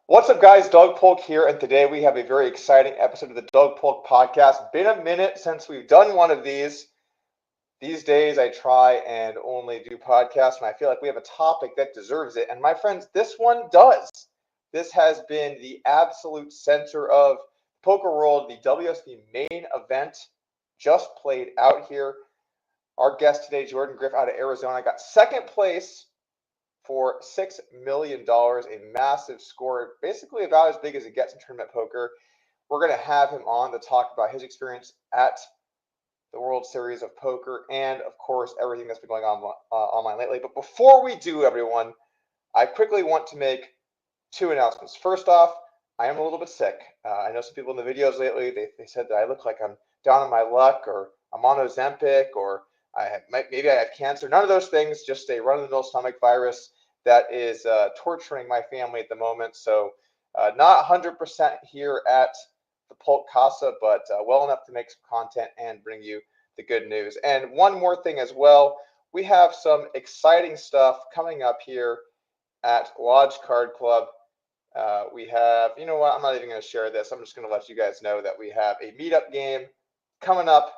What's up, guys? Doug Polk here, and today we have a very exciting episode of the Doug Polk podcast. Been a minute since we've done one of these. These days, I try and only do podcasts when I feel like we have a topic that deserves it. And my friends, this one does. This has been the absolute center of poker world. The WSOP main event just played out here. Our guest today, Jordan Griff out of Arizona, got second place for $6 million, a massive score, basically about as big as it gets in tournament poker. We're going to have him on to talk about his experience at the World Series of Poker and, of course, everything that's been going on online lately. But before we do, everyone, I quickly want to make two announcements. First off, I am a little bit sick. I know some people in the videos lately, they said that I look like I'm down on my luck, or I'm on Ozempic, or maybe I have cancer. None of those things, just a run-of-the-mill stomach virus that is torturing my family at the moment. So not 100% here at the Polk Casa, but well enough to make some content and bring you the good news. And one more thing as well, we have some exciting stuff coming up here at Lodge Card Club. We have, you know what, I'm not even going to share this. I'm just going to let you guys know that we have a meetup game coming up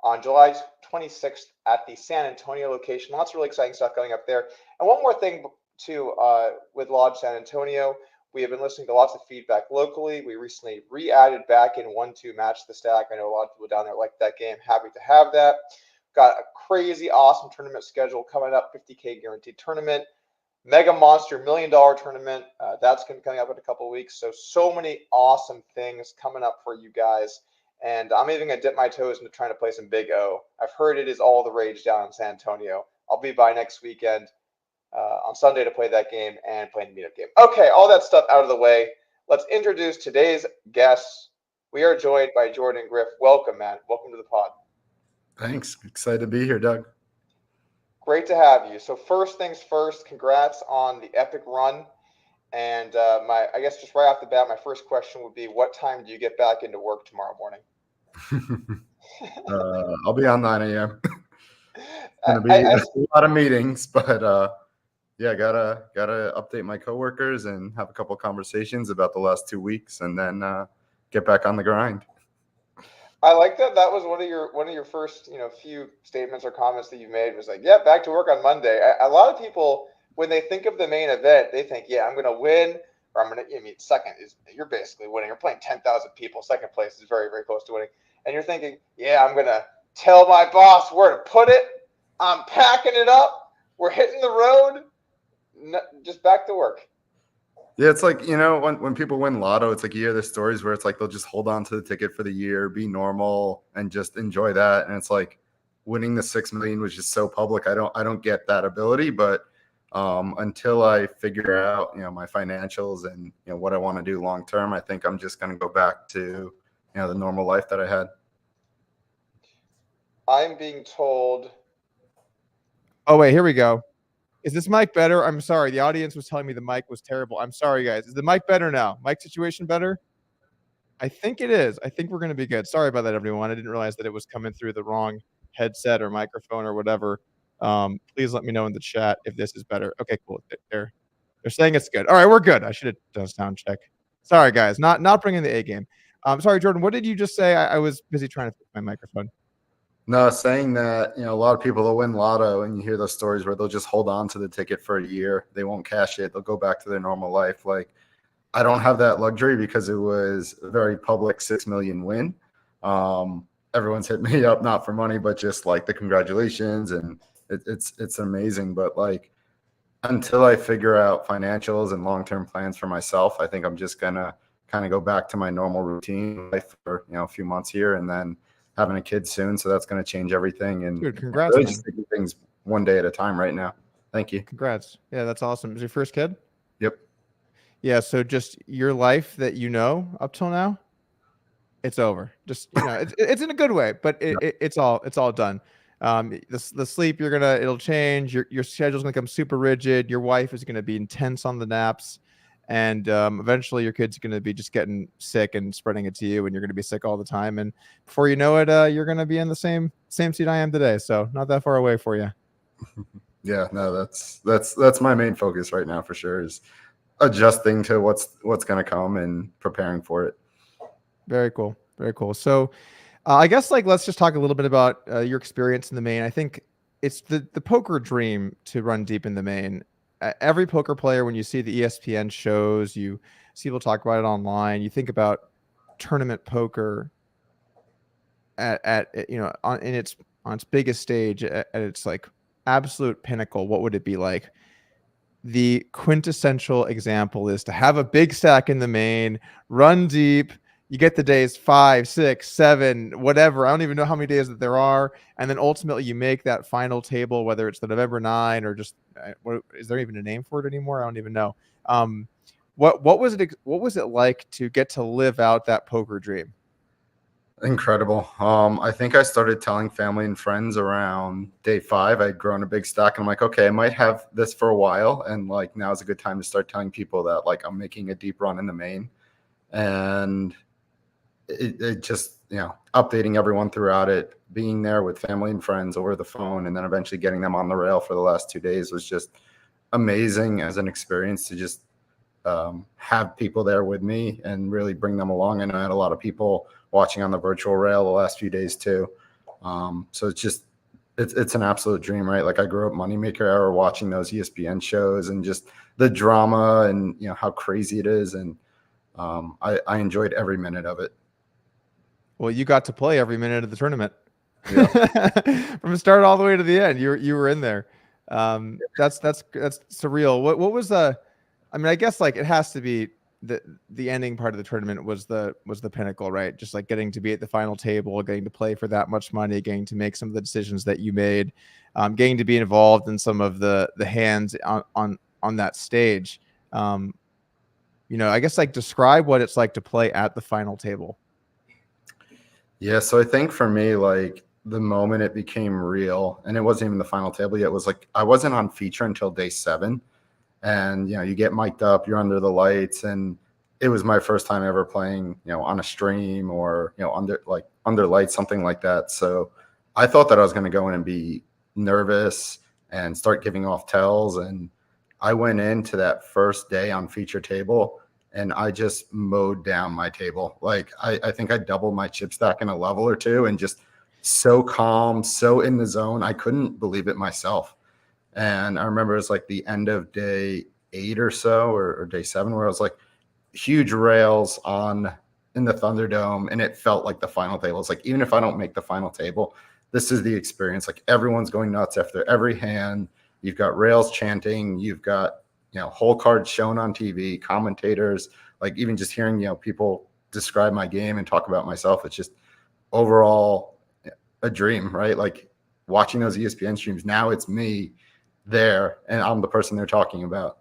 on July 26th at the San Antonio location. Lots of really exciting stuff going up there. And one more thing too, with Lodge San Antonio, we have been listening to lots of feedback locally. We recently re-added back in 1-2 Match the Stack. I know a lot of people down there like that game. Happy to have that. Got a crazy awesome tournament schedule coming up, 50K guaranteed tournament. Mega Monster $1 million tournament. That's going to be coming up in a couple of weeks. So many awesome things coming up for you guys. And I'm even going to dip my toes into trying to play some Big O. I've heard it is all the rage down in San Antonio. I'll be by next weekend on Sunday to play that game and play the meetup game. Okay, all that stuff out of the way. Let's introduce today's guests. We are joined by Jordan Griff. Welcome, man. Welcome to the pod. Thanks. Excited to be here, Doug. Great to have you. So first things first, congrats on the epic run. And I guess just right off the bat, my first question would be, what time do you get back into work tomorrow morning? I'll be on 9 a.m. Gonna be a lot of meetings, but yeah, gotta update my coworkers and have a couple conversations about the last 2 weeks, and then get back on the grind. I like that. That was one of your first few statements or comments that you made was like, yeah, back to work on Monday. A lot of people, when they think of the main event, they think, yeah, I'm going to win, or I'm going to, second is, you're basically winning. You're playing 10,000 people. Second place is very, very close to winning. And you're thinking, yeah, I'm going to tell my boss where to put it. I'm packing it up. We're hitting the road. No, just back to work. Yeah, it's like, when people win lotto, it's like you hear the stories where it's like they'll just hold on to the ticket for the year, be normal, and just enjoy that. And it's like winning the $6 million was just so public. I don't get that ability, but until I figure out, my financials and what I want to do long term, I think I'm just going to go back to the normal life that I had. I'm being told. Oh wait, here we go. Is this mic better? I'm sorry. The audience was telling me the mic was terrible. I'm sorry, guys. Is the mic better now? Mic situation better? I think it is. I think we're going to be good. Sorry about that, everyone. I didn't realize that it was coming through the wrong headset or microphone or whatever. Please let me know in the chat if this is better. Okay, cool. They're saying it's good. All right, we're good. I should have done a sound check. Sorry, guys. Not bringing the A game. Sorry, Jordan. What did you just say? I was busy trying to fix my microphone. No, saying that, a lot of people will win lotto, and you hear those stories where they'll just hold on to the ticket for a year. They won't cash it. They'll go back to their normal life. Like, I don't have that luxury because it was a very public 6 million win. Everyone's hit me up, not for money, but just like the congratulations, and it's amazing. But like, until I figure out financials and long-term plans for myself, I think I'm just gonna kind of go back to my normal routine life for a few months here, and then having a kid soon, so that's going to change everything. And dude, congrats, really just taking things one day at a time right now. Thank you. Congrats. Yeah, that's awesome. Is your first kid? Yep. Yeah, so just your life that up till now, it's over. Just it's in a good way, but it's all done. The sleep it'll change. Your schedule's gonna become super rigid. Your wife is gonna be intense on the naps. And eventually your kid's going to be just getting sick and spreading it to you, and you're going to be sick all the time. And before you know it, you're going to be in the same seat I am today. So not that far away for you. Yeah, no, that's my main focus right now for sure, is adjusting to what's going to come and preparing for it. Very cool. Very cool. So I guess like let's just talk a little bit about your experience in the main. I think it's the poker dream to run deep in the main. Every poker player, when you see the ESPN shows, you see people talk about it online. You think about tournament poker at you know on its biggest stage at its like absolute pinnacle. What would it be like? The quintessential example is to have a big stack in the main, run deep. You get the days 5, 6, 7, whatever. I don't even know how many days that there are. And then ultimately you make that final table, whether it's the November 9 or just, is there even a name for it anymore? I don't even know. What was it like to get to live out that poker dream? Incredible. I think I started telling family and friends around day 5. I'd grown a big stack, and I'm like, okay, I might have this for a while, and like now is a good time to start telling people that like I'm making a deep run in the main, and it just, you know, updating everyone throughout it, being there with family and friends over the phone, and then eventually getting them on the rail for the last 2 days was just amazing as an experience to just have people there with me and really bring them along. And I had a lot of people watching on the virtual rail the last few days too. So it's just, it's an absolute dream, right? Like I grew up Moneymaker era watching those ESPN shows and just the drama and, you know, how crazy it is. And I enjoyed every minute of it. Well, you got to play every minute of the tournament. Yeah. From the start all the way to the end. You were in there. That's surreal. What was the, I mean, I guess like it has to be the ending part of the tournament was the pinnacle, right? Just like getting to be at the final table, getting to play for that much money, getting to make some of the decisions that you made, getting to be involved in some of the hands on that stage. You know, I guess like describe what it's like to play at the final table. Yeah, so I think for me, like the moment it became real, and it wasn't even the final table yet, was like I wasn't on feature until day 7. And, you know, you get mic'd up, you're under the lights, and it was my first time ever playing, you know, on a stream or, you know, under lights, something like that. So I thought that I was going to go in and be nervous and start giving off tells. And I went into that first day on feature table and I just mowed down my table. Like I think I doubled my chip stack in a level or two, and just so calm, so in the zone. I couldn't believe it myself. And I remember it was like the end of day 8 or so, or day 7, where I was like huge rails in the Thunderdome, and it felt like the final table. It's like, even if I don't make the final table, this is the experience. Like everyone's going nuts after every hand. You've got rails chanting, you've got, you know, whole cards shown on TV, commentators, like even just hearing, you know, people describe my game and talk about myself. It's just overall a dream, right? Like watching those ESPN streams, now it's me there and I'm the person they're talking about.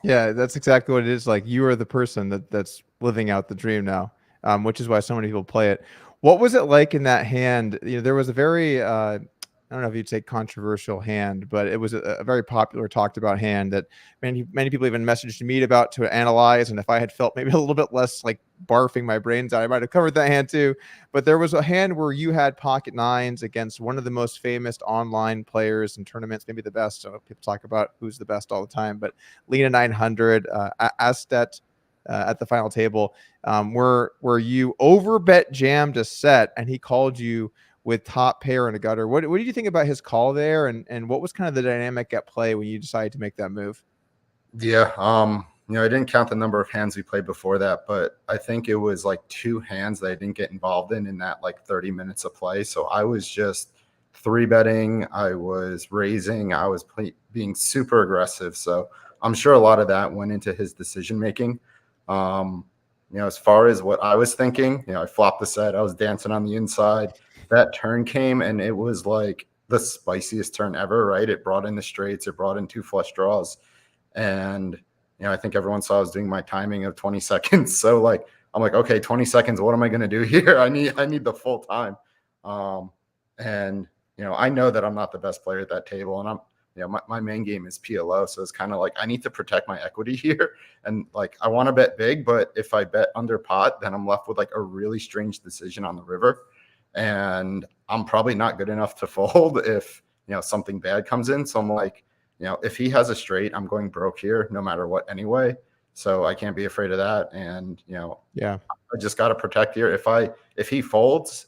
Yeah, that's exactly what it is. Like you are the person that's living out the dream now, which is why so many people play it. What was it like in that hand? You know, there was a very I don't know if you'd say controversial hand, but it was a very popular, talked about hand that many people even messaged me about to analyze. And if I had felt maybe a little bit less like barfing my brains out, I might have covered that hand too. But there was a hand where you had pocket 9s against one of the most famous online players in tournaments, maybe the best. So people talk about who's the best all the time, but Lena 900, Astet at the final table, where you overbet jammed a set and he called you with top pair and a gutter. What did you think about his call there? And what was kind of the dynamic at play when you decided to make that move? Yeah. You know, I didn't count the number of hands we played before that, but I think it was like 2 hands that I didn't get involved in that like 30 minutes of play. So I was just 3-betting. I was raising. I was being super aggressive. So I'm sure a lot of that went into his decision-making. You know, as far as what I was thinking, you know, I flopped the set. I was dancing on the inside. That turn came and it was like the spiciest turn ever, right? It brought in the straights, it brought in 2 flush draws. And, you know, I think everyone saw I was doing my timing of 20 seconds. So like, I'm like, okay, 20 seconds, what am I going to do here? I need the full time. And, you know, I know that I'm not the best player at that table, and you know, my main game is PLO. So it's kind of like, I need to protect my equity here. And like, I want to bet big, but if I bet under pot, then I'm left with like a really strange decision on the river. And I'm probably not good enough to fold if, you know, something bad comes in. So I'm like, if he has a straight, I'm going broke here no matter what anyway. So I can't be afraid of that. And, Yeah. I just got to protect here. If he folds,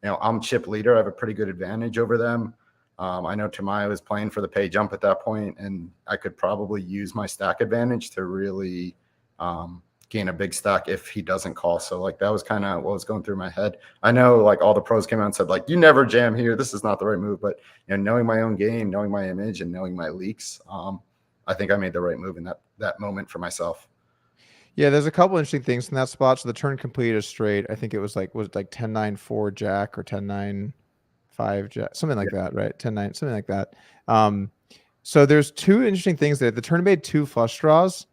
I'm chip leader. I have a pretty good advantage over them. I know Tamayo is playing for the pay jump at that point, and I could probably use my stack advantage to really gain a big stack if he doesn't call. So like that was kind of what was going through my head. I know like all the pros came out and said like, you never jam here. This is not the right move. But knowing my own game, knowing my image, and knowing my leaks, I think I made the right move in that moment for myself. Yeah, there's a couple interesting things in that spot. So the turn completed straight. I think it was like 10-9-4 jack or 10-9-5 jack, something like that, right? 10-9, something like that. So there's two interesting things there. The turn made 2 flush draws.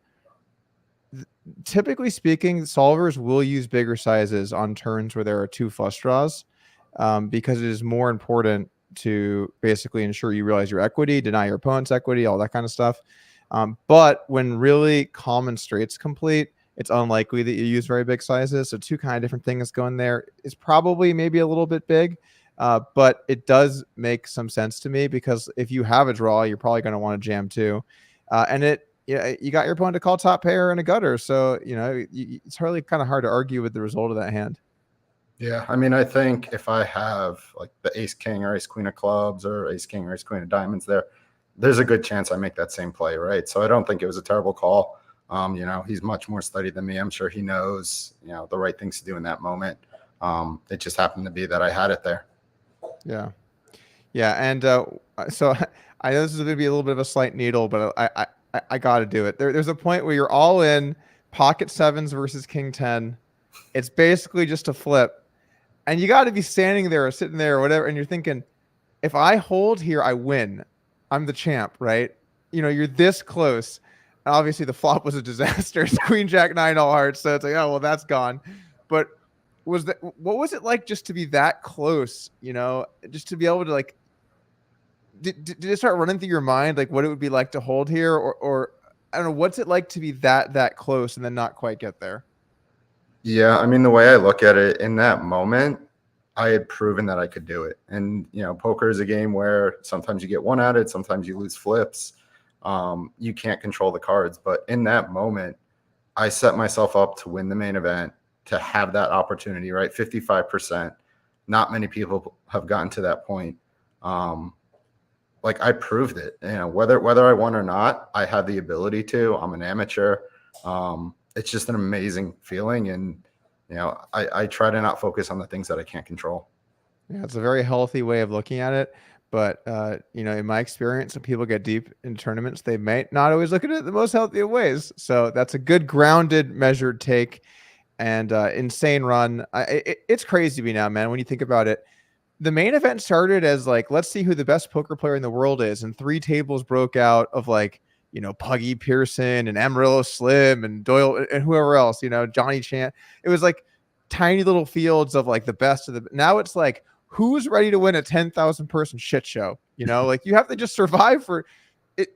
Typically speaking, solvers will use bigger sizes on turns where there are 2 flush draws because it is more important to basically ensure you realize your equity, deny your opponent's equity, all that kind of stuff. But when really common straights complete, it's unlikely that you use very big sizes. So 2 kind of different things going there is probably maybe a little bit big, but it does make some sense to me because if you have a draw, you're probably going to want to jam too. And you got your opponent to call top pair and a gutter. So, it's really kind of hard to argue with the result of that hand. Yeah. I mean, I think if I have like the ace king or ace queen of clubs or ace king or ace queen of diamonds there's a good chance I make that same play, right? So I don't think it was a terrible call. He's much more studied than me. I'm sure he knows, the right things to do in that moment. It just happened to be that I had it there. Yeah. Yeah. And so I know this is going to be a little bit of a slight needle, but I got to do it. There's a point where you're all in pocket 7s versus king 10. It's basically just a flip. And you got to be standing there or sitting there or whatever. And you're thinking, if I hold here, I win. I'm the champ, right? You're this close. Obviously, the flop was a disaster. It's Queen Jack 9 all hearts. So it's like, oh, well, that's gone. But what was it like just to be that close? Just to be able to like, did it start running through your mind like what it would be like to hold here, or I don't know, what's it like to be that close and then not quite get there? Yeah, I mean, the way I look at it in that moment, I had proven that I could do it. And, poker is a game where sometimes you get one at it, sometimes you lose flips. You can't control the cards. But in that moment, I set myself up to win the main event, to have that opportunity, right? 55%. Not many people have gotten to that point. Like I proved it, whether I won or not, I had the ability to. I'm an amateur. It's just an amazing feeling. And, I try to not focus on the things that I can't control. Yeah, it's a very healthy way of looking at it. But, in my experience, when people get deep in tournaments, they might not always look at it the most healthy of ways. So that's a good, grounded, measured take and insane run. It's crazy to me now, man, when you think about it. The main event started as like, let's see who the best poker player in the world is. And 3 tables broke out of like, Puggy Pearson and Amarillo Slim and Doyle and whoever else, Johnny Chan. It was like tiny little fields of like the best of the. Now it's like, who's ready to win a 10,000 person shit show? Like you have to just survive for it.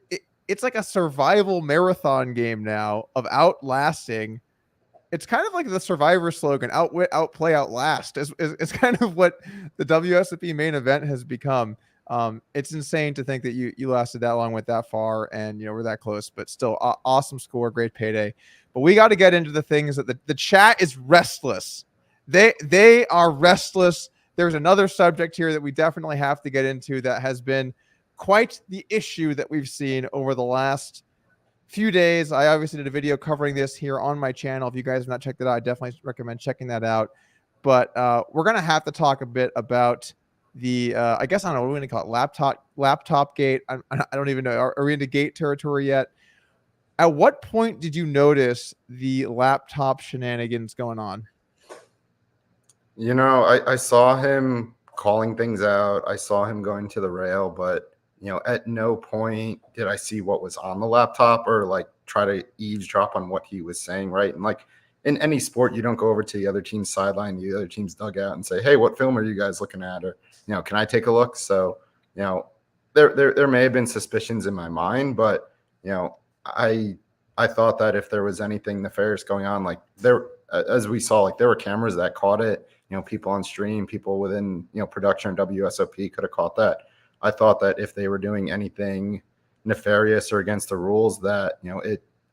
It's like a survival marathon game now of outlasting. It's kind of like the Survivor slogan, outwit, outplay, outlast. It's kind of what the WSOP main event has become. It's insane to think that you lasted that long, went that far, and we're that close, but still awesome score, great payday. But we got to get into the things that the chat is restless. They are restless. There's another subject here that we definitely have to get into that has been quite the issue that we've seen over the last few days. I obviously did a video covering this here on my channel. If you guys have not checked it out, I definitely recommend checking that out. But we're going to have to talk a bit about the, I guess, I don't know, what we're going to call it, laptop gate. I don't even know. Are we into gate territory yet? At what point did you notice the laptop shenanigans going on? I saw him calling things out. I saw him going to the rail, but at no point did I see what was on the laptop or like try to eavesdrop on what he was saying, right? And like in any sport, you don't go over to the other team's sideline, the other team's dugout and say, hey, what film are you guys looking at? Or, can I take a look? So, there may have been suspicions in my mind, but, I thought that if there was anything nefarious going on, like as we saw, like there were cameras that caught it, people on stream, people within, production, WSOP could have caught that. I thought that if they were doing anything, nefarious or against the rules, that,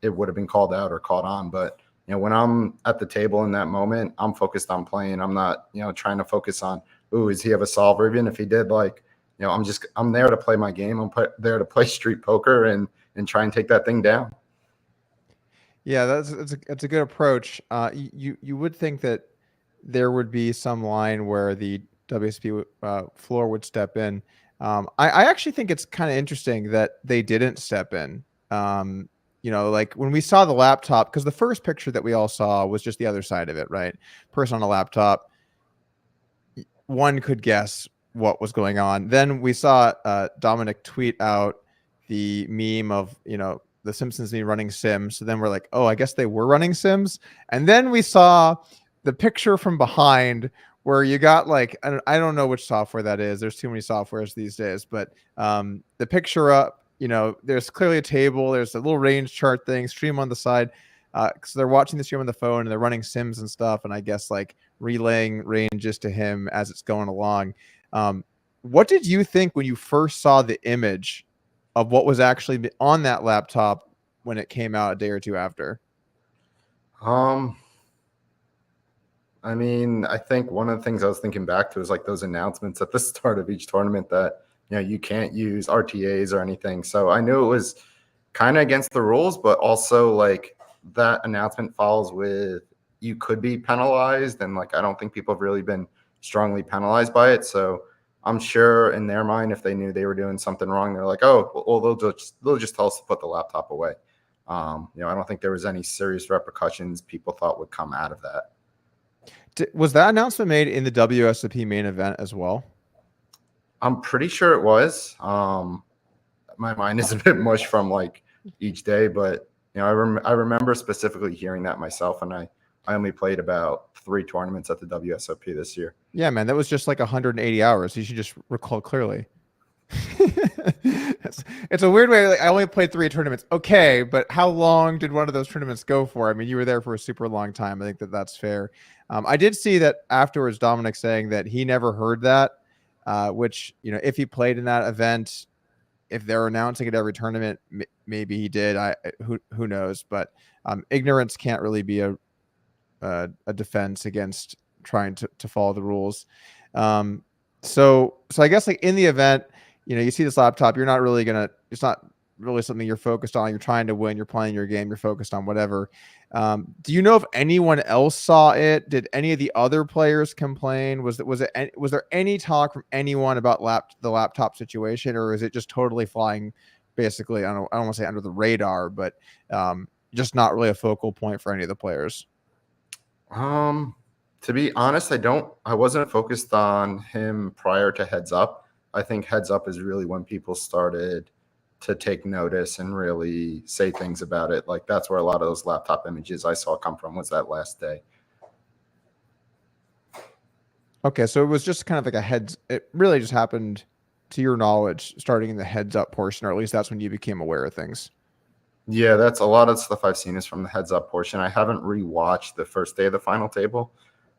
it would have been called out or caught on. But, when I'm at the table in that moment, I'm focused on playing. I'm not, trying to focus on, ooh, does he have a solver? Even if he did, like, I'm there to play my game. I'm there to play street poker and try and take that thing down. Yeah, that's a good approach. You would think that there would be some line where the WSP floor would step in. I actually think it's kind of interesting that they didn't step in. Like when we saw the laptop, because the first picture that we all saw was just the other side of it, right? Person on a laptop. One could guess what was going on. Then we saw Dominik tweet out the meme of, the Simpsons running Sims. So then we're like, oh, I guess they were running Sims. And then we saw the picture from behind where you got like, I don't know which software that is. There's too many softwares these days, but the picture up, there's clearly a table. There's a little range chart thing, stream on the side. So they're watching the stream on the phone and they're running Sims and stuff. And I guess like relaying ranges to him as it's going along. What did you think when you first saw the image of what was actually on that laptop when it came out a day or two after? I think one of the things I was thinking back to is like those announcements at the start of each tournament that, you can't use RTAs or anything. So I knew it was kind of against the rules, but also like that announcement follows with, you could be penalized. And like, I don't think people have really been strongly penalized by it. So I'm sure in their mind, if they knew they were doing something wrong, they're like, oh, well, they'll just tell us to put the laptop away. I don't think there was any serious repercussions people thought would come out of that. Was that announcement made in the WSOP main event as well? I'm pretty sure it was. My mind is a bit mush from like each day, but I remember specifically hearing that myself, and I only played about 3 tournaments at the WSOP this year. Yeah, man, that was just like 180 hours. You should just recall clearly. It's a weird way. Like, I only played 3 tournaments. Okay, but how long did one of those tournaments go for? I mean, you were there for a super long time. I think that's fair. I did see that afterwards, Dominik saying that he never heard that, which, if he played in that event, if they're announcing it every tournament, maybe he did. Who knows? But ignorance can't really be a defense against trying to follow the rules. So I guess like in the event, you see this laptop, you're not really it's not really something you're focused on. You're trying to win, you're playing your game, you're focused on whatever. Do you know if anyone else saw it? Did any of the other players complain? Was there any talk from anyone about the laptop situation, or is it just totally flying basically, I don't want to say under the radar, but just not really a focal point for any of the players? To be honest, I wasn't focused on him prior to Heads Up. I think Heads Up is really when people started to take notice and really say things about it. Like that's where a lot of those laptop images I saw come from, was that last day. Okay, so it was just kind of like it really just happened to your knowledge starting in the Heads Up portion, or at least that's when you became aware of things. Yeah, that's a lot of stuff I've seen is from the Heads Up portion. I haven't rewatched the first day of the final table,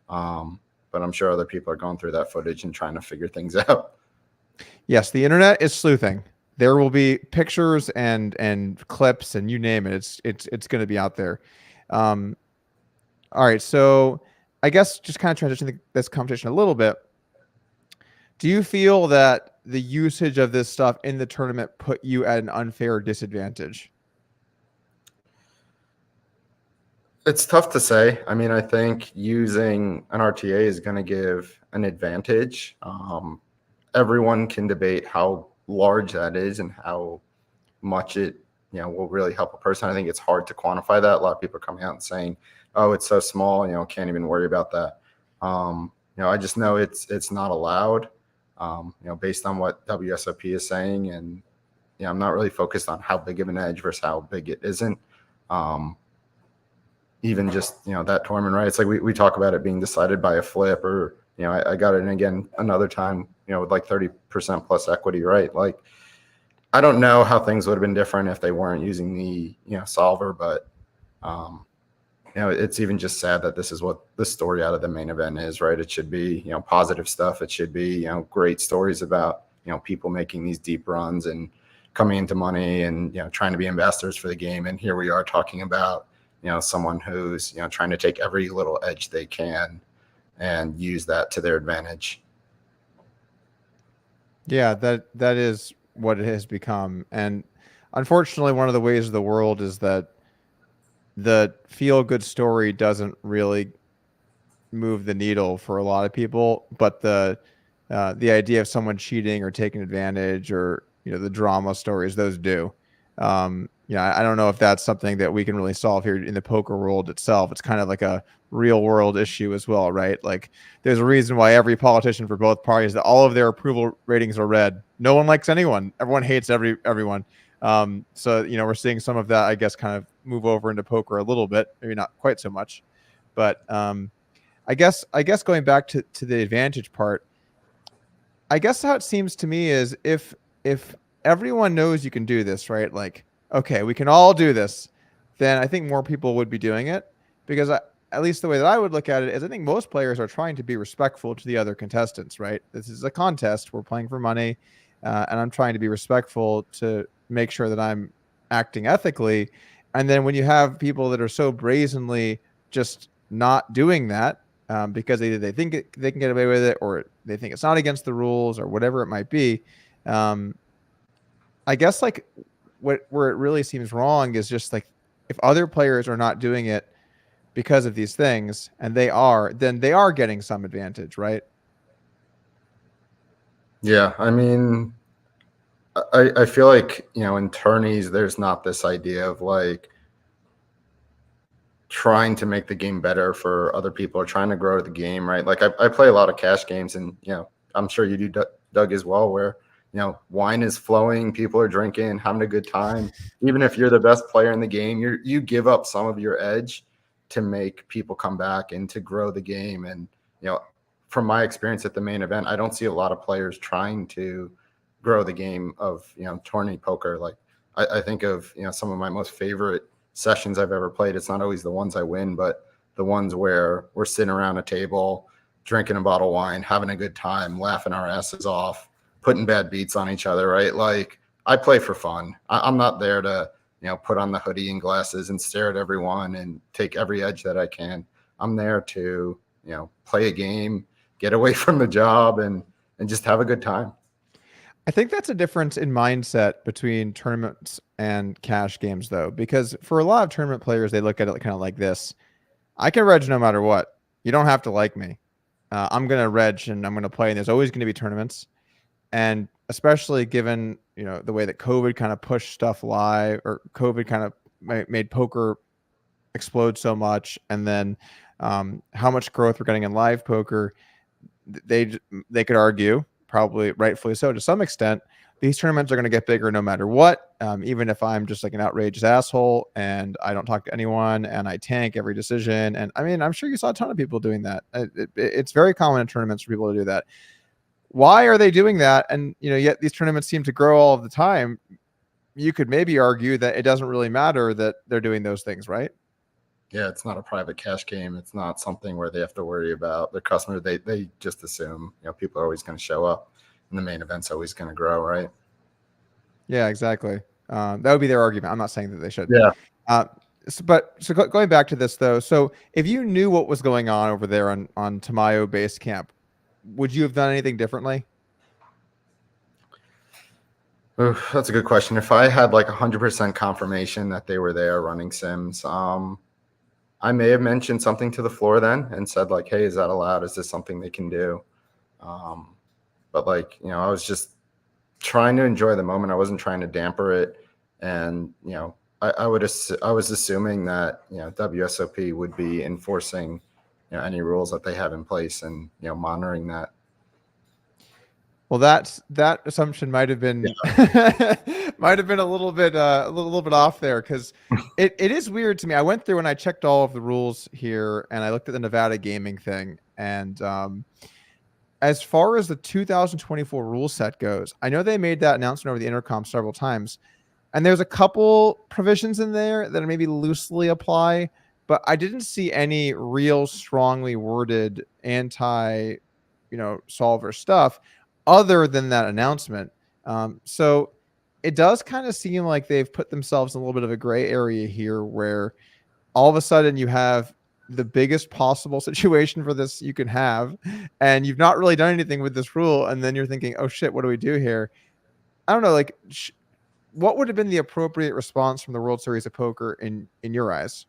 but I'm sure other people are going through that footage and trying to figure things out. Yes, the internet is sleuthing. There will be pictures and clips and you name it. It's going to be out there. All right, so I guess just kind of transitioning this competition a little bit. Do you feel that the usage of this stuff in the tournament put you at an unfair disadvantage? It's tough to say. I mean, I think using an RTA is going to give an advantage. Everyone can debate how large that is and how much it, will really help a person. I think it's hard to quantify that. A lot of people are coming out and saying, "Oh, it's so small, can't even worry about that." I just know it's not allowed. Based on what WSOP is saying, and I'm not really focused on how big of an edge versus how big it isn't. Even just that tournament, right? It's like we talk about it being decided by a flip, or I got it in again another time, with like 30% plus equity, right? Like I don't know how things would have been different if they weren't using the solver, but it's even just sad that this is what the story out of the main event is, right? It should be positive stuff. It should be great stories about people making these deep runs and coming into money and, trying to be ambassadors for the game. And here we are talking about, someone who's, trying to take every little edge they can and use that to their advantage. Yeah, that is what it has become. And unfortunately, one of the ways of the world is that the feel-good story doesn't really move the needle for a lot of people, but the idea of someone cheating or taking advantage, or the drama stories, those do. I don't know if that's something that we can really solve here in the poker world itself. It's kind of like a real world issue as well, right? Like, there's a reason why every politician for both parties, that all of their approval ratings are red. No one likes anyone. Everyone hates everyone. So we're seeing some of that, I guess, kind of move over into poker a little bit, maybe not quite so much, but I guess going back to the advantage part, I guess how it seems to me is if everyone knows you can do this, right? Like, okay, we can all do this, then I think more people would be doing it, because at least the way that I would look at it is, I think most players are trying to be respectful to the other contestants, right? This is a contest. We're playing for money, and I'm trying to be respectful to make sure that I'm acting ethically. And then when you have people that are so brazenly just not doing that, because either they think they can get away with it, or they think it's not against the rules, or whatever it might be, I guess like where it really seems wrong is just like, if other players are not doing it because of these things, and then they are getting some advantage, right? Yeah, I mean, I feel like, in tourneys, there's not this idea of like trying to make the game better for other people, or trying to grow the game, right? Like I play a lot of cash games, and, I'm sure you do, Doug, as well, where, wine is flowing, people are drinking, having a good time. Even if you're the best player in the game, you give up some of your edge to make people come back and to grow the game. And, from my experience at the main event, I don't see a lot of players trying to grow the game of, tourney poker. Like I think of, some of my most favorite sessions I've ever played. It's not always the ones I win, but the ones where we're sitting around a table, drinking a bottle of wine, having a good time, laughing our asses off, putting bad beats on each other, right? Like, I play for fun. I'm not there to, put on the hoodie and glasses and stare at everyone and take every edge that I can. I'm there to, play a game, get away from the job, and just have a good time. I think that's a difference in mindset between tournaments and cash games, though, because for a lot of tournament players, they look at it kind of like this: I can reg no matter what. You don't have to like me. I'm going to reg and I'm going to play, and there's always going to be tournaments. And especially given, the way that COVID kind of pushed stuff live, or COVID kind of made poker explode so much, and then how much growth we're getting in live poker, they could argue, probably rightfully so to some extent, these tournaments are going to get bigger no matter what. Even if I'm just like an outrageous asshole and I don't talk to anyone and I tank every decision. And I mean, I'm sure you saw a ton of people doing that. It's very common in tournaments for people to do that. Why are they doing that? And, yet these tournaments seem to grow all of the time. You could maybe argue that it doesn't really matter that they're doing those things, right? Yeah, it's not a private cash game. It's not something where they have to worry about their customer. They just assume, people are always going to show up, and the main event's always going to grow, right? Yeah, exactly. That would be their argument. I'm not saying that they should. Yeah. So going back to this, though, so if you knew what was going on over there on Tamayo base camp, would you have done anything differently? Ooh, that's a good question. If I had like 100% confirmation that they were there running sims, I may have mentioned something to the floor then and said like, hey, is that allowed? Is this something they can do? But like, I was just trying to enjoy the moment. I wasn't trying to damper it. And, I was assuming that, WSOP would be enforcing, any rules that they have in place and, monitoring that. Well, that assumption might have been might have been a little bit off there, because it is weird to me. I went through and I checked all of the rules here, and I looked at the Nevada gaming thing. And as far as the 2024 rule set goes, I know they made that announcement over the intercom several times, and there's a couple provisions in there that maybe loosely apply, but I didn't see any real strongly worded solver stuff other than that announcement. So it does kind of seem like they've put themselves in a little bit of a gray area here where all of a sudden you have the biggest possible situation for this you can have, and you've not really done anything with this rule. And then you're thinking, oh shit, what do we do here? I don't know. Like, what would have been the appropriate response from the World Series of Poker in your eyes?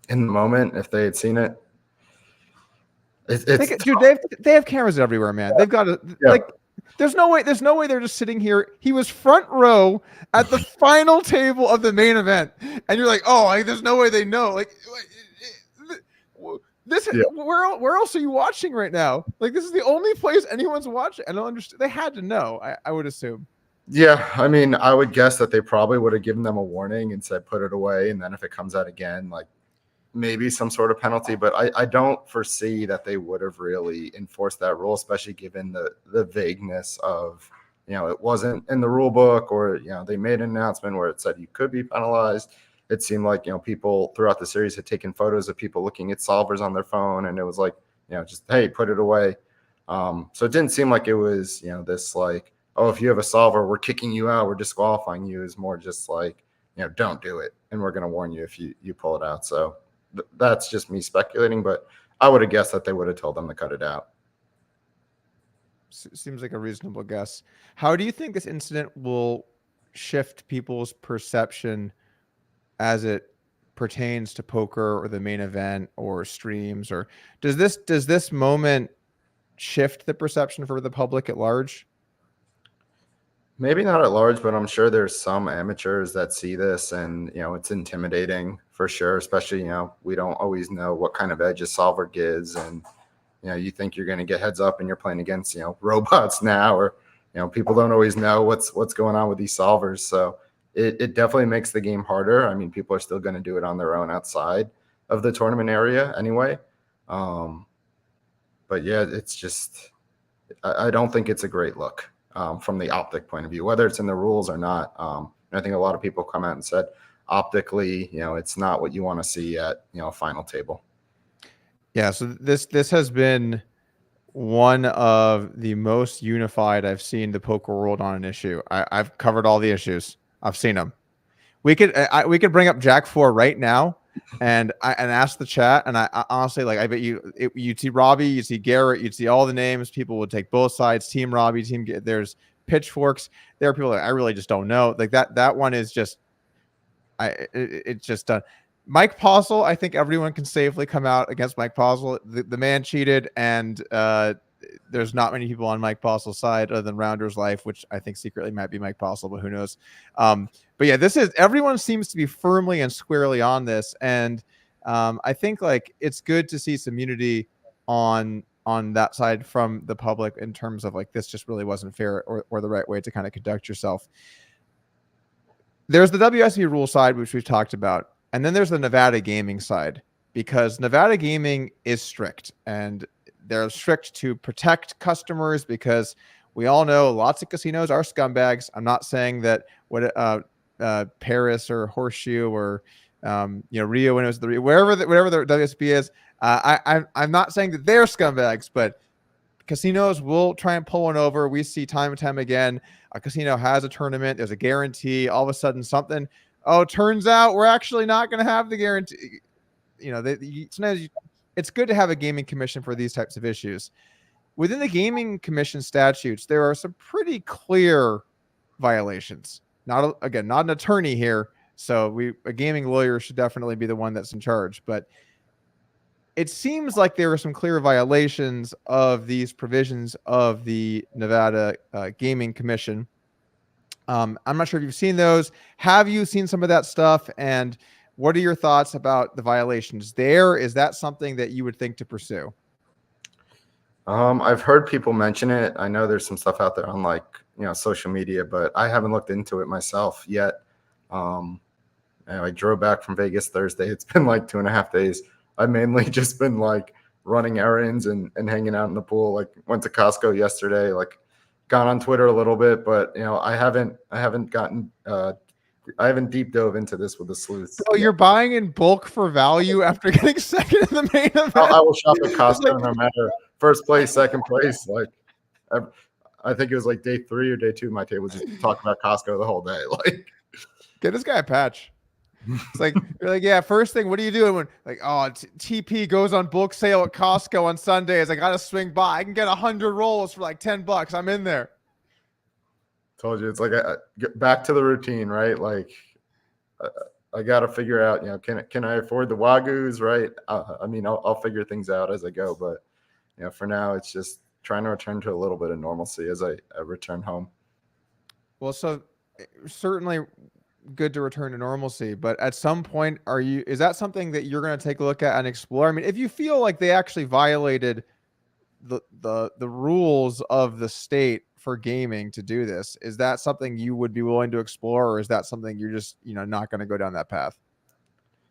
In the moment, if they had seen it, dude, they have cameras everywhere, man. They've got to like. There's no way they're just sitting here. He was front row at the final table of the main event, and you're like, oh, like, there's no way they know. Like this, where else are you watching right now? Like, this is the only place anyone's watching. I don't understand. They had to know. I would assume. Yeah, I mean, I would guess that they probably would have given them a warning and said put it away, and then if it comes out again, like maybe some sort of penalty. But I don't foresee that they would have really enforced that rule, especially given the vagueness of, you know, it wasn't in the rule book, or, you know, they made an announcement where it said you could be penalized. It seemed like, you know, people throughout the series had taken photos of people looking at solvers on their phone, and it was like, you know, just, hey, put it away. So it didn't seem like it was, you know, this like, oh, if you have a solver, we're kicking you out, we're disqualifying you. Is more just like, you know, don't do it, and we're going to warn you if you pull it out. So that's just me speculating, but I would have guessed that they would have told them to cut it out. Seems like a reasonable guess. How do you think this incident will shift people's perception as it pertains to poker or the main event or streams? Or does this moment shift the perception for the public at large? Maybe not at large, but I'm sure there's some amateurs that see this, and, you know, it's intimidating for sure, especially, you know, we don't always know what kind of edge a solver gives, and, you know, you think you're going to get heads up and you're playing against, you know, robots now, or, you know, people don't always know what's going on with these solvers. So it definitely makes the game harder. I mean, people are still going to do it on their own outside of the tournament area anyway. But yeah, it's just, I don't think it's a great look. From the optic point of view, whether it's in the rules or not. I think a lot of people come out and said optically, you know, it's not what you want to see at, you know, a final table. Yeah. So this has been one of the most unified I've seen the poker world on an issue. I've covered all the issues. I've seen them. We could bring up Jack 4 right now and ask the chat. And I honestly, like, I bet you'd see Robbie, you'd see Garrett, you'd see all the names. People would take both sides. Team Robbie, there's pitchforks. There are people that I really just don't know. Like that one is just, it's just done. Mike Postle, I think everyone can safely come out against Mike Postle. The man cheated, and there's not many people on Mike Postle's side other than Rounder's Life, which I think secretly might be Mike Postle, but who knows? But yeah, everyone seems to be firmly and squarely on this. And I think like it's good to see some unity on that side from the public in terms of like, this just really wasn't fair or the right way to kind of conduct yourself. There's the WSOP rule side, which we've talked about. And then there's the Nevada gaming side, because Nevada gaming is strict, and they're strict to protect customers, because we all know lots of casinos are scumbags. I'm not saying that Paris or Horseshoe or Rio, when it was whatever the WSOP is. I'm not saying that they're scumbags, but casinos will try and pull one over. We see time and time again, a casino has a tournament, there's a guarantee, all of a sudden something. Oh, turns out we're actually not going to have the guarantee. Sometimes it's good to have a gaming commission for these types of issues. Within the gaming commission statutes, there are some pretty clear violations. Not an attorney here, so a gaming lawyer should definitely be the one that's in charge. But it seems like there are some clear violations of these provisions of the Nevada Gaming Commission. I'm not sure if you've seen those. Have you seen some of that stuff? And what are your thoughts about the violations there? Is that something that you would think to pursue? I've heard people mention it. I know there's some stuff out there on social media, but I haven't looked into it myself yet. I drove back from Vegas Thursday. It's been like 2.5 days. I've mainly just been like running errands and hanging out in the pool. Like went to Costco yesterday, like gone on Twitter a little bit, but I haven't deep dove into this with the sleuths. So you're buying in bulk for value after getting second in the main event? I will shop at Costco no matter first place, second place. Like I think it was like day 3 or day 2. My table was just talking about Costco the whole day. Like, get this guy a patch. It's like, you're like, yeah, first thing, what are you doing when, like, oh, TP goes on bulk sale at Costco on Sundays. I got to swing by. I can get 100 rolls for like $10. I'm in there. Told you, it's like get back to the routine, right? Like, I got to figure out, can I afford the Wagyus, right? I mean, I'll figure things out as I go, but for now, it's just trying to return to a little bit of normalcy as I return home. Well, so certainly good to return to normalcy, but at some point, is that something that you're going to take a look at and explore? I mean, if you feel like they actually violated the rules of the state for gaming to do this, is that something you would be willing to explore, or is that something you're just not going to go down that path?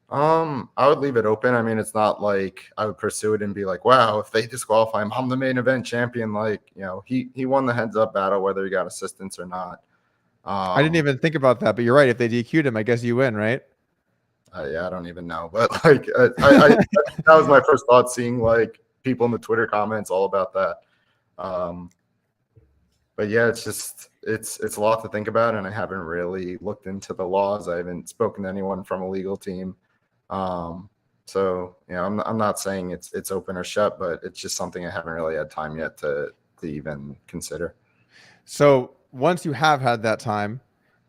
I would leave it open. I mean, it's not like I would pursue it and be like, wow, if they disqualify him, I'm the main event champion. Like, he won the heads up battle, whether he got assistance or not. I didn't even think about that, but you're right. If they DQ'd him, I guess you win, right? Yeah, I don't even know, but like, I that was my first thought, seeing like people in the Twitter comments all about that. But yeah, it's a lot to think about, and I haven't really looked into the laws. I haven't spoken to anyone from a legal team. So I'm not saying it's open or shut, but it's just something I haven't really had time yet to even consider. So once you have had that time,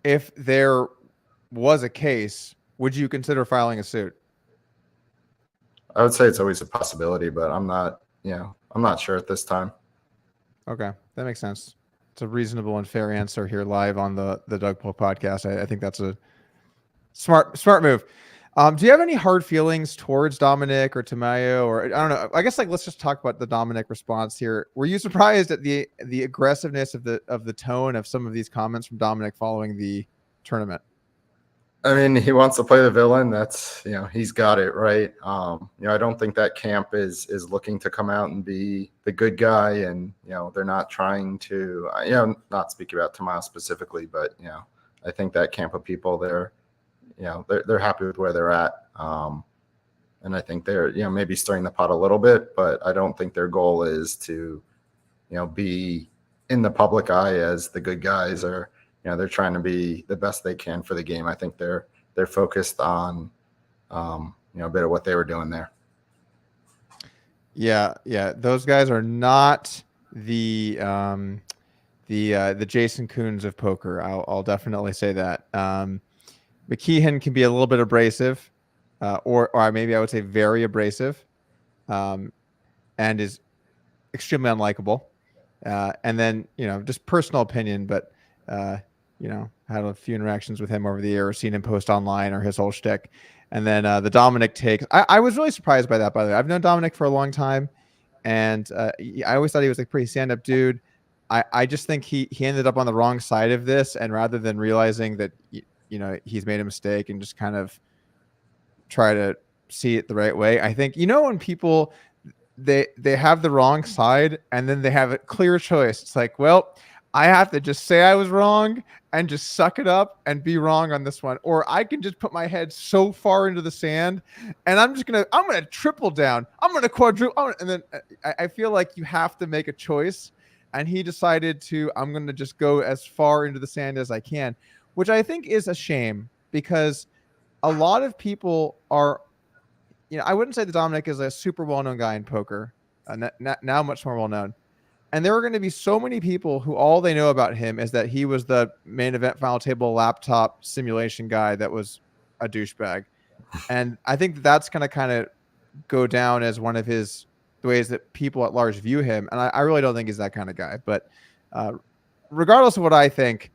if there was a case, would you consider filing a suit? I would say it's always a possibility, but I'm not sure at this time. Okay, that makes sense. It's a reasonable and fair answer here live on the Doug Polk podcast. I think that's a smart move. Do you have any hard feelings towards Dominik or Tamayo, or I don't know? I guess let's just talk about the Dominik response here. Were you surprised at the aggressiveness of the tone of some of these comments from Dominik following the tournament? I mean, he wants to play the villain. That's he's got it right. I don't think that camp is looking to come out and be the good guy, and they're not trying to. Not speaking about Tamayos specifically, but I think that camp of people they're happy with where they're at, and I think they're maybe stirring the pot a little bit, but I don't think their goal is to be in the public eye as the good guys, or they're trying to be the best they can for the game. I think they're focused on a bit of what they were doing there. Yeah, those guys are not the Jason Koons of poker. I'll definitely say that. McKeon can be a little bit abrasive, or maybe I would say very abrasive, and is extremely unlikable. And then just personal opinion, but had a few interactions with him over the year, or seen him post online, or his whole shtick. And then the Dominik takes. I was really surprised by that, by the way. I've known Dominik for a long time, and I always thought he was a pretty stand-up dude. I just think he ended up on the wrong side of this, and rather than realizing that he's made a mistake and just kind of try to see it the right way, I think when people they have the wrong side and then they have a clear choice, it's like, well, I have to just say I was wrong and just suck it up and be wrong on this one, or I can just put my head so far into the sand and I'm gonna triple down, I'm gonna quadruple, and then I feel like you have to make a choice, and he decided I'm gonna just go as far into the sand as I can, which I think is a shame, because a lot of people are, I wouldn't say that Dominik is a super well-known guy in poker, now much more well-known. And there are going to be so many people who all they know about him is that he was the main event final table laptop simulation guy that was a douchebag. And I think that's going to kind of go down as one of the ways that people at large view him. And I really don't think he's that kind of guy. But regardless of what I think,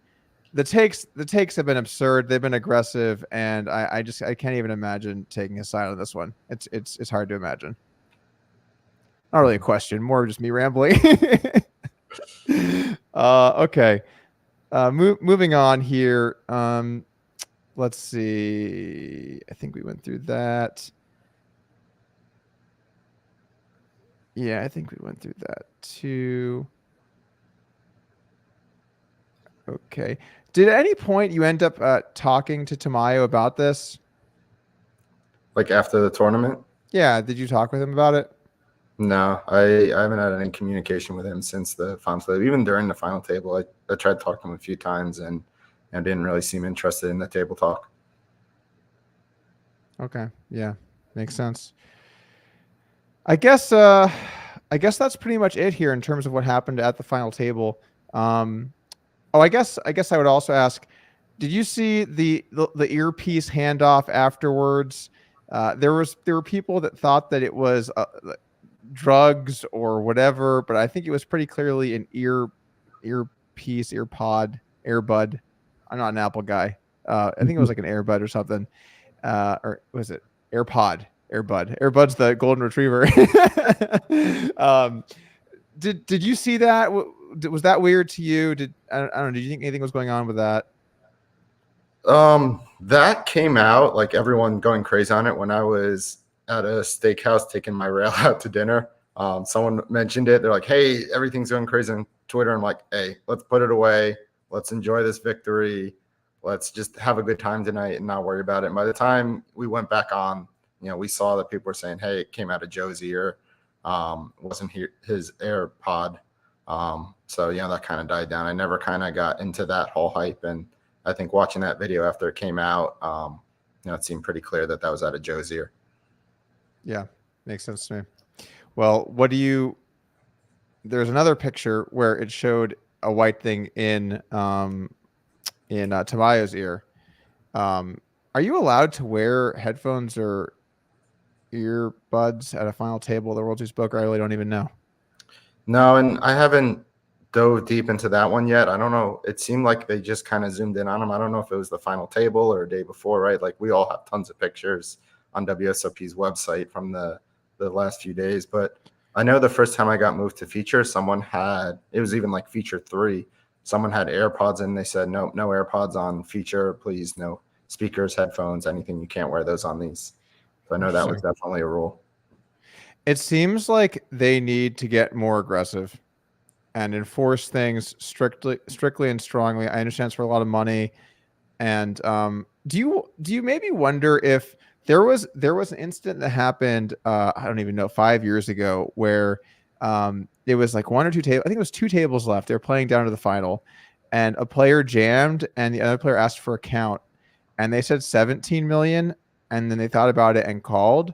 the takes have been absurd. They've been aggressive, and I can't even imagine taking a side on this one. It's hard to imagine. Not really a question, more just me rambling. Okay. Moving on here. Let's see. I think we went through that. Yeah, I think we went through that too. Okay. Did at any point you end up talking to Tamayo about this? Like after the tournament? Yeah. Did you talk with him about it? No, I haven't had any communication with him since the final table. Even during the final table, I tried to talk to him a few times and didn't really seem interested in the table talk. Okay. Yeah. Makes sense. I guess that's pretty much it here in terms of what happened at the final table. I guess I would also ask, did you see the earpiece handoff afterwards? There were people that thought that it was drugs or whatever, but I think it was pretty clearly an earpiece, earbud. I'm not an Apple guy. I think it was like an Airbud or something. Or was it AirPod? Airbud's the golden retriever. Did you see that? Was that weird to you? I don't know. Did you think anything was going on with that? That came out like everyone going crazy on it when I was at a steakhouse taking my rail out to dinner. Someone mentioned it. They're like, "Hey, everything's going crazy on Twitter." I'm like, "Hey, let's put it away. Let's enjoy this victory. Let's just have a good time tonight and not worry about it." And by the time we went back on, we saw that people were saying, "Hey, it came out of Joe's ear. Wasn't his AirPod." So that kind of died down. I never kind of got into that whole hype, and I think watching that video after it came out, it seemed pretty clear that was out of Joe's ear. Yeah, makes sense to me. Well, there's another picture where it showed a white thing in Tamayos' ear. Are you allowed to wear headphones or earbuds at a final table of the World Series Poker? I really don't even know. No, and I haven't dove deep into that one yet. I don't know. It seemed like they just kind of zoomed in on him. I don't know if it was the final table or a day before, right? Like we all have tons of pictures on WSOP's website from the last few days. But I know the first time I got moved to feature, it was even like feature 3. Someone had AirPods and they said, no AirPods on feature, please. No speakers, headphones, anything. You can't wear those on these. So I know that was definitely a rule. It seems like they need to get more aggressive and enforce things strictly and strongly. I understand it's for a lot of money. And do you maybe wonder if there was an incident that happened, I don't even know, 5 years ago, where it was like 1 or 2 tables. I think it was 2 tables left. They were playing down to the final, and a player jammed, and the other player asked for a count, and they said 17 million, and then they thought about it and called.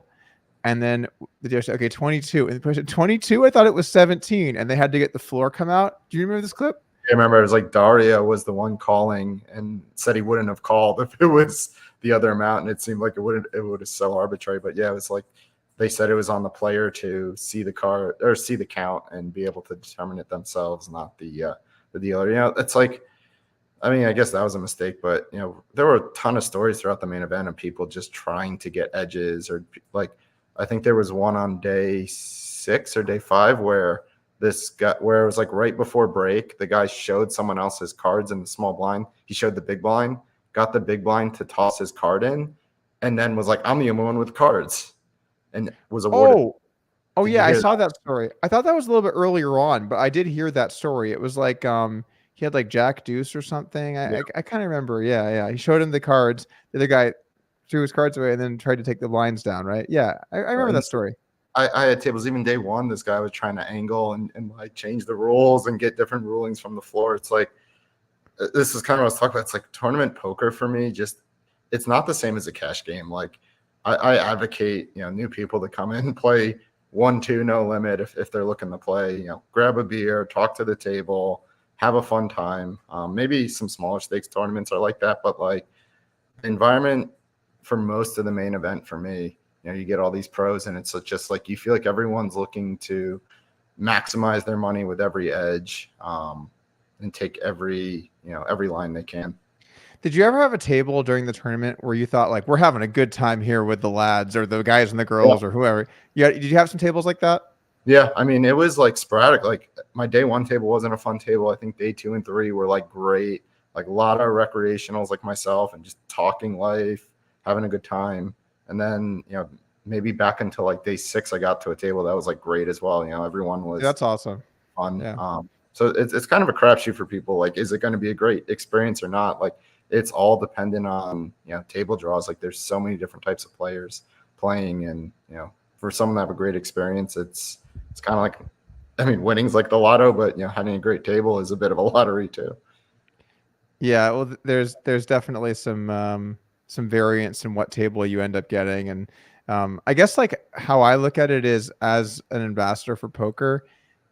And then the judge said, okay, 22. And the person said, 22? I thought it was 17. And they had to get the floor come out. Do you remember this clip? I remember it was like Daria was the one calling and said he wouldn't have called if it was the other amount. And it seemed like it would have so arbitrary. But yeah, it was like they said it was on the player to see the card or see the count and be able to determine it themselves, not the dealer. It's like, I mean, I guess that was a mistake, but there were a ton of stories throughout the main event of people just trying to get edges, or like, I think there was one on day 6 or day 5 where it was like right before break, the guy showed someone else his cards in the small blind. He showed the big blind, got the big blind to toss his card in, and then was like, "I'm the only one with cards," and was awarded. Oh yeah, I saw that story. I thought that was a little bit earlier on, but I did hear that story. It was like he had like Jack Deuce or something. I kind of remember. Yeah. He showed him the cards. The other guy threw his cards away and then tried to take the blinds down, right? Yeah, I remember that story. I had tables even day 1. This guy was trying to angle and like change the rules and get different rulings from the floor. It's like, this is kind of what I was talking about. It's like tournament poker for me. Just, it's not the same as a cash game. Like I advocate, new people to come in and play 1-2 no limit if they're looking to play. Grab a beer, talk to the table, have a fun time. Maybe some smaller stakes tournaments are like that, but like the environment for most of the main event for me, you get all these pros and it's just like you feel like everyone's looking to maximize their money with every edge and take every line they can. Did you ever have a table during the tournament where you thought like, we're having a good time here with the lads or the guys and the girls or whoever? Yeah. Did you have some tables like that? Yeah. I mean, it was like sporadic. Like my day 1 table wasn't a fun table. I think day 2 and 3 were like great, like a lot of recreationals like myself and just talking life, having a good time. And then, maybe back until like day 6, I got to a table that was like great as well. Everyone was that's awesome. Fun. Yeah. So it's kind of a crapshoot for people. Like, is it going to be a great experience or not? Like, it's all dependent on, table draws. Like, there's so many different types of players playing, and, for someone to have a great experience, it's it's kind of like, I mean, winning's like the lotto, but having a great table is a bit of a lottery too. Yeah, well, there's definitely some variance in what table you end up getting, and I guess like how I look at it is as an ambassador for poker,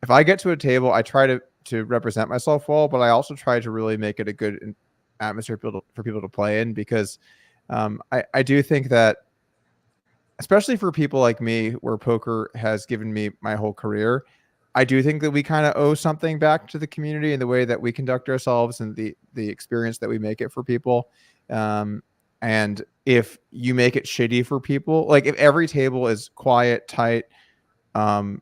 if I get to a table, I try to represent myself well, but I also try to really make it a good atmosphere for people to play in, because I do think that, especially for people like me, where poker has given me my whole career, I do think that we kind of owe something back to the community in the way that we conduct ourselves and the experience that we make it for people. And if you make it shitty for people, like if every table is quiet, tight, annoying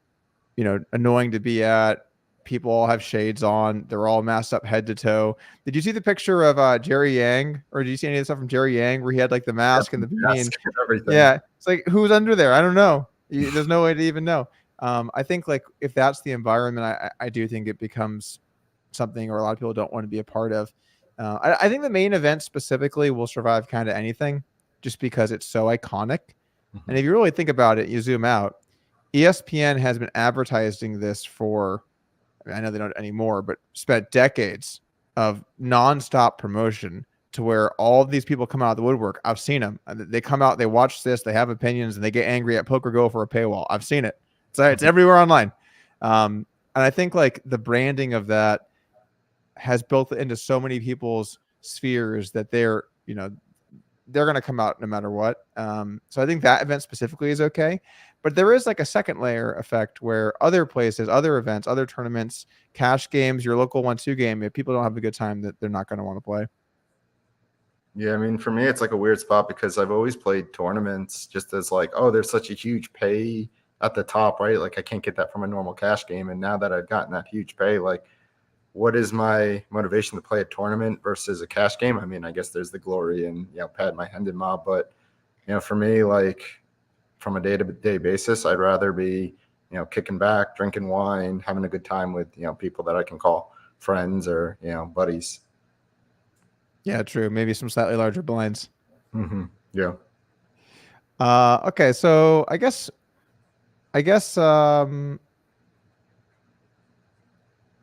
to be at, people all have shades on, they're all masked up head to toe. Did you see the picture of Jerry Yang, or did you see any of the stuff from Jerry Yang where he had like the mask and the beanie and everything? Yeah, it's like, who's under there? I don't know. There's no way to even know. I think like if that's the environment, I do think it becomes something where a lot of people don't want to be a part of. I think the main event specifically will survive kind of anything, just because it's so iconic. And if you really think about it, you zoom out, ESPN has been advertising this for, I know they don't anymore, but spent decades of nonstop promotion to where all of these people come out of the woodwork. I've seen them. They come out, they watch this, they have opinions, and they get angry at Poker Go for a paywall. I've seen it. It's everywhere online. And I think like the branding of that has built into so many people's spheres that they're going to come out no matter what. So I think that event specifically is okay. But there is like a second layer effect where other places, other events, other tournaments, cash games, your local 1-2 game, if people don't have a good time, that they're not going to want to play. Yeah, I mean, for me, it's like a weird spot because I've always played tournaments just as like, oh, there's such a huge pay at the top, right? Like I can't get that from a normal cash game. And now that I've gotten that huge pay, like what is my motivation to play a tournament versus a cash game? I mean, I guess there's the glory and, pad my hand in mob. But, for me, like from a day-to-day basis, I'd rather be, kicking back, drinking wine, having a good time with, people that I can call friends or, buddies. Yeah, true. Maybe some slightly larger blinds. Mm-hmm. Yeah. Okay, so I guess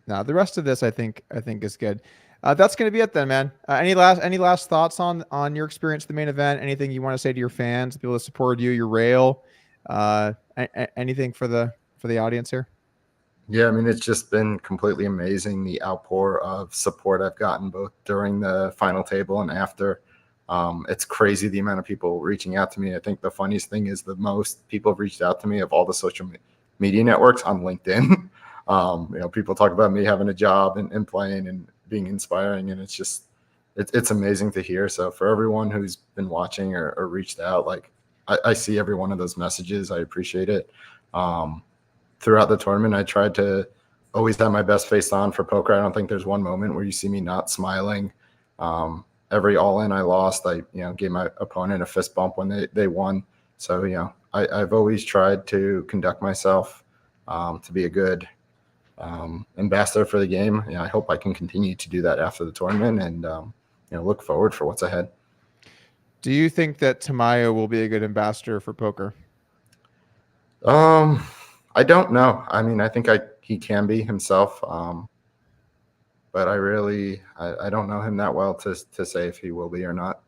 no, the rest of this I think is good. That's going to be it then, man. Any last thoughts on your experience at the main event? Anything you want to say to your fans, the people that supported you, your rail? Anything for the audience here? Yeah, I mean, it's just been completely amazing, the outpour of support I've gotten both during the final table and after. It's crazy the amount of people reaching out to me. I think the funniest thing is the most people have reached out to me of all the social media networks on LinkedIn. People talk about me having a job and playing and being inspiring, and it's amazing to hear. So for everyone who's been watching or reached out, like I see every one of those messages. I appreciate it. Throughout the tournament, I tried to always have my best face on for poker. I don't think there's one moment where you see me not smiling. Every all-in I lost, I gave my opponent a fist bump when they won. So I've always tried to conduct myself to be a good ambassador for the game. I hope I can continue to do that after the tournament, and look forward for what's ahead. Do you think that Tamayo will be a good ambassador for poker? I don't know. I mean, I think he can be himself, but I don't know him that well to say if he will be or not.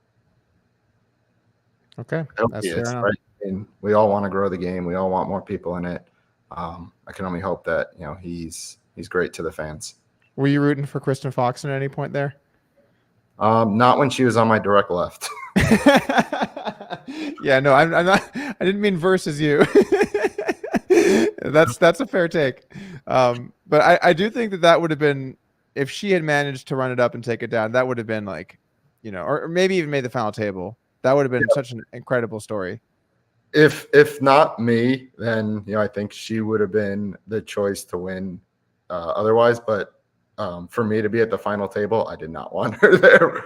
Okay, that's fair enough. Right? And we all want to grow the game. We all want more people in it. I can only hope that he's great to the fans. Were you rooting for Kristen Fox at any point there? Not when she was on my direct left. Yeah, no, I'm not. I didn't mean versus you. That's a fair take. But I do think that would have been, if she had managed to run it up and take it down, that would have been like, or maybe even made the final table. That would have been such an incredible story. If not me, then I think she would have been the choice to win. Otherwise, but for me to be at the final table, I did not want her there.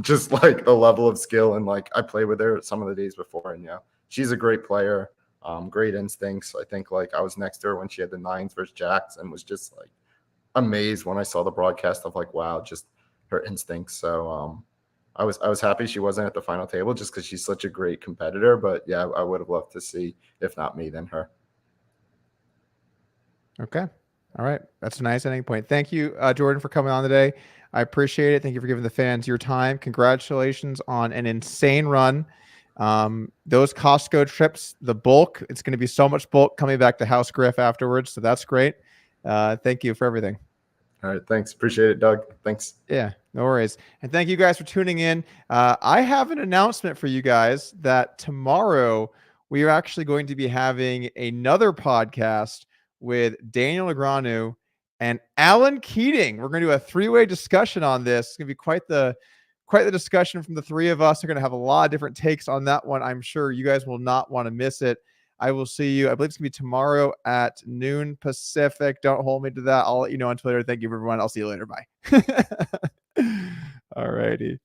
Just like the level of skill, and like I played with her some of the days before, and she's a great player. Great instincts. I think like I was next to her when she had the 9s versus jacks and was just like amazed when I saw the broadcast of like, wow, just her instincts. So I was happy she wasn't at the final table just because she's such a great competitor. But yeah, I would have loved to see, if not me, then her. Okay. All right. That's a nice ending point. Thank you, Jordan, for coming on today. I appreciate it. Thank you for giving the fans your time. Congratulations on an insane run. Those Costco trips, the bulk, it's going to be so much bulk coming back to House Griff afterwards. So that's great. Thank you for everything. All right. Thanks. Appreciate it, Doug. Thanks. Yeah, no worries. And thank you guys for tuning in. I have an announcement for you guys that tomorrow we are actually going to be having another podcast with Daniel Negreanu and Alan Keating. We're going to do a three-way discussion on this. It's going to be quite the discussion from the three of us. We're going to have a lot of different takes on that one. I'm sure you guys will not want to miss it. I will see you. I believe it's going to be tomorrow at noon Pacific. Don't hold me to that. I'll let you know on Twitter. Thank you, everyone. I'll see you later. Bye. All righty.